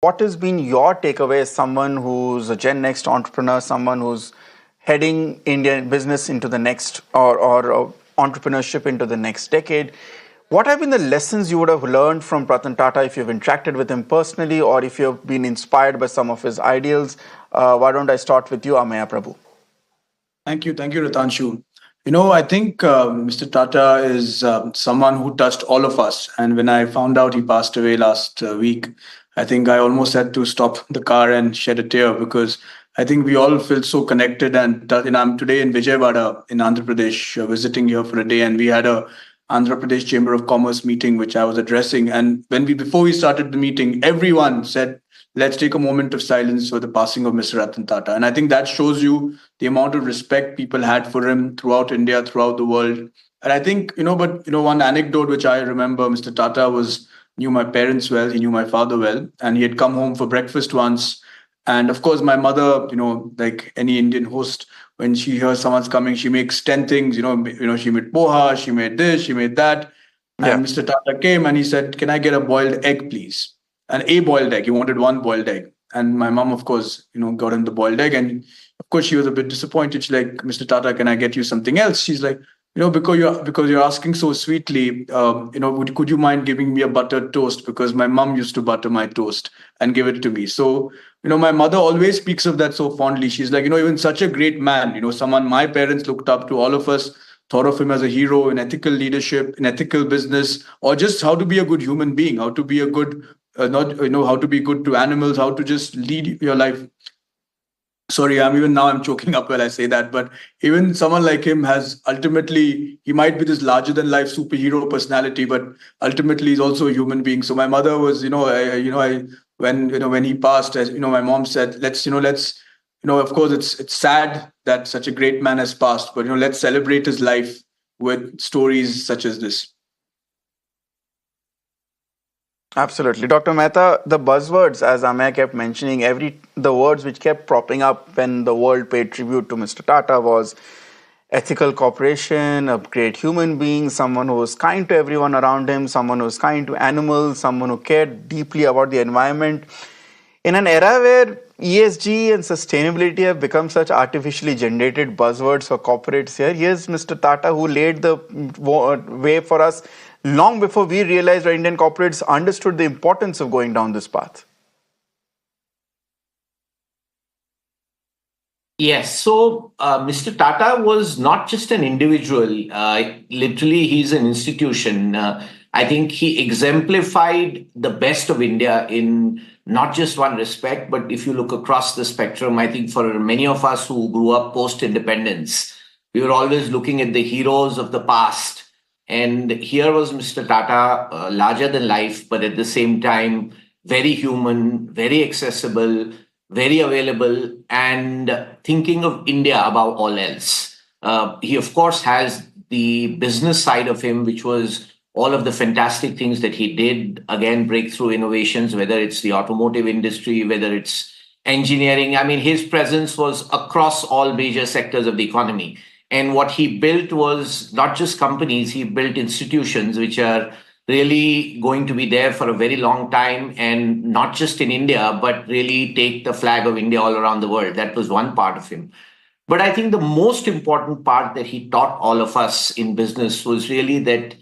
What has been your takeaway as someone who's a Gen Next entrepreneur, someone who's heading Indian business into the next or entrepreneurship into the next decade? What have been the lessons you would have learned from Ratan Tata if you've interacted with him personally or if you've been inspired by some of his ideals? Why don't I start with you, Ameya Prabhu? Thank you, Ratanshu. I think Mr. Tata is someone who touched all of us. And when I found out he passed away last week, I think I almost had to stop the car and shed a tear because I think we all feel so connected. And I'm today in Vijayawada in Andhra Pradesh, visiting here for a day, and we had a Andhra Pradesh Chamber of Commerce meeting which I was addressing. And before we started the meeting, everyone said, "Let's take a moment of silence for the passing of Mr. Ratan Tata." And I think that shows you the amount of respect people had for him throughout India, throughout the world. And I think, one anecdote which I remember, Mr. Tata was knew my parents well, he knew my father well, and he had come home for breakfast once. And of course, my mother, like any Indian host, when she hears someone's coming, she makes 10 things, she made poha, she made this, she made that. Yeah. And Mr. Tata came and he said, "Can I get a boiled egg, please?" And a boiled egg. He wanted one boiled egg. And my mom, of course, got him the boiled egg. And of course, she was a bit disappointed. She's like, "Mr. Tata, can I get you something else?" She's like, because you're asking so sweetly, could you mind giving me a buttered toast? Because my mom used to butter my toast and give it to me. So, my mother always speaks of that so fondly. She's like, even such a great man, someone my parents looked up to, all of us thought of him as a hero in ethical leadership, in ethical business, or just how to be a good human being, how to be a good, not, how to be good to animals, how to just lead your life. Sorry, I'm choking up when I say that, but even someone like him has ultimately, he might be this larger than life superhero personality, but ultimately he's also a human being. So my mother was, when he passed, as my mom said, let's of course it's sad that such a great man has passed, but let's celebrate his life with stories such as this. Absolutely. Dr. Mehta, the buzzwords, as Amaya kept mentioning, the words which kept propping up when the world paid tribute to Mr. Tata was ethical cooperation, a great human being, someone who was kind to everyone around him, someone who was kind to animals, someone who cared deeply about the environment. In an era where ESG and sustainability have become such artificially generated buzzwords for corporates here, here's Mr. Tata who laid the way for us long before we realized our Indian corporates understood the importance of going down this path. Yes, so Mr. Tata was not just an individual. Literally, he's an institution. I think he exemplified the best of India in not just one respect, but if you look across the spectrum, I think for many of us who grew up post independence, we were always looking at the heroes of the past. And here was Mr. Tata, larger than life, but at the same time, very human, very accessible, very available, and thinking of India above all else. He, of course, has the business side of him, which was all of the fantastic things that he did. Again, breakthrough innovations, whether it's the automotive industry, whether it's engineering. I mean, his presence was across all major sectors of the economy. And what he built was not just companies, he built institutions which are really going to be there for a very long time, and not just in India, but really take the flag of India all around the world. That was one part of him. But I think the most important part that he taught all of us in business was really that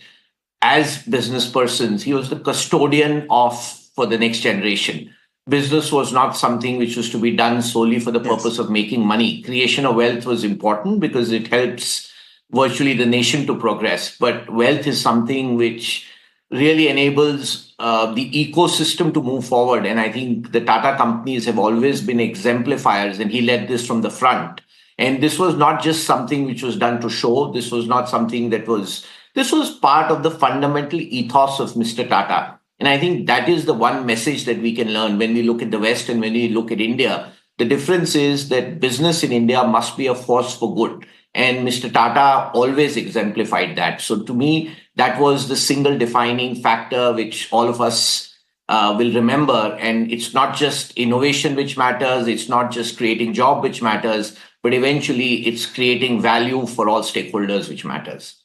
as business persons, he was the custodian of for the next generation. Business was not something which was to be done solely for the Yes. purpose of making money. Creation of wealth was important because it helps virtually the nation to progress. But wealth is something which really enables the ecosystem to move forward. And I think the Tata companies have always been exemplifiers, and he led this from the front. And this was not just something which was done to show. This was not something that was, this was part of the fundamental ethos of Mr. Tata. And I think that is the one message that we can learn when we look at the West and when we look at India. The difference is that business in India must be a force for good. And Mr. Tata always exemplified that. So to me, that was the single defining factor which all of us will remember. And it's not just innovation which matters, it's not just creating job which matters, but eventually it's creating value for all stakeholders which matters.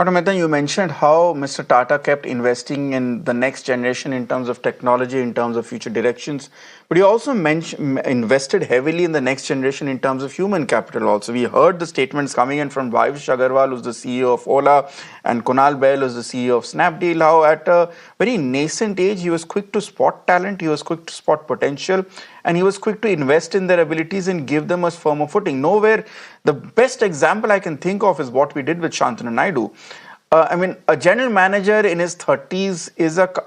Dr. Mehta, you mentioned how Mr. Tata kept investing in the next generation in terms of technology, in terms of future directions. But you also invested heavily in the next generation in terms of human capital also. We heard the statements coming in from Vavish Agarwal, who's the CEO of Ola, and Kunal Bell, who's the CEO of Snapdeal, how at a very nascent age, he was quick to spot talent, he was quick to spot potential, and he was quick to invest in their abilities and give them a firmer footing. Nowhere, the best example I can think of is what we did with Shantanu Naidu. I mean, a general manager in his 30s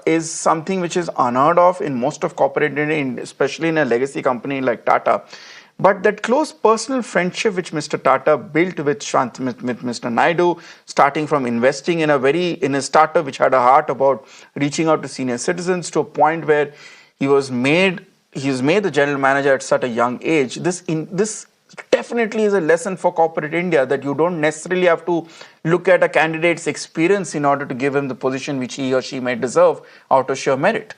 is something which is unheard of in most of corporate India, especially in a legacy company like Tata. But that close personal friendship which Mr. Tata built with Mr. Naidu, starting from investing in a startup which had a heart about reaching out to senior citizens, to a point where he was made the general manager at such a young age. This definitely is a lesson for corporate India, that you don't necessarily have to look at a candidate's experience in order to give him the position which he or she may deserve out of sheer merit.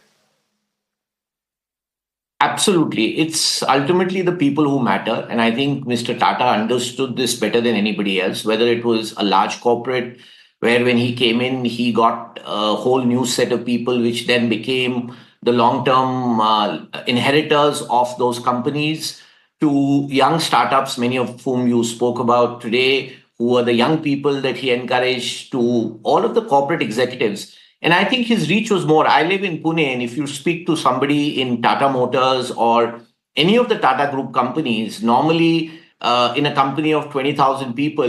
Absolutely. It's ultimately the people who matter. And I think Mr. Tata understood this better than anybody else, whether it was a large corporate where when he came in, he got a whole new set of people, which then became the long-term inheritors of those companies, to young startups, many of whom you spoke about today, who are the young people that he encouraged, to all of the corporate executives. And I think his reach was more. I live in Pune, and if you speak to somebody in Tata Motors or any of the Tata Group companies, normally in a company of 20,000 people,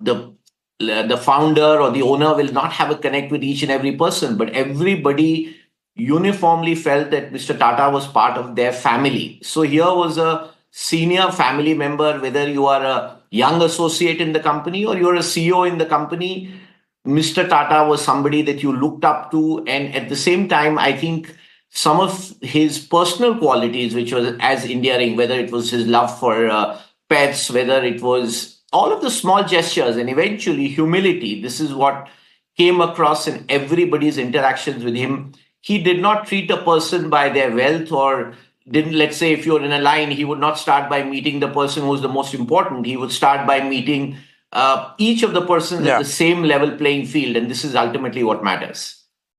the founder or the owner will not have a connect with each and every person, but everybody uniformly felt that Mr. Tata was part of their family. So here was a senior family member, whether you are a young associate in the company or you're a CEO in the company. Mr. Tata was somebody that you looked up to. And at the same time, I think some of his personal qualities, which was as endearing, whether it was his love for pets, whether it was all of the small gestures, and eventually humility. This is what came across in everybody's interactions with him. He did not treat a person by their wealth, or didn't, let's say, if you're in a line, he would not start by meeting the person who's the most important. He would start by meeting each of the persons at the same level playing field. And this is ultimately what matters.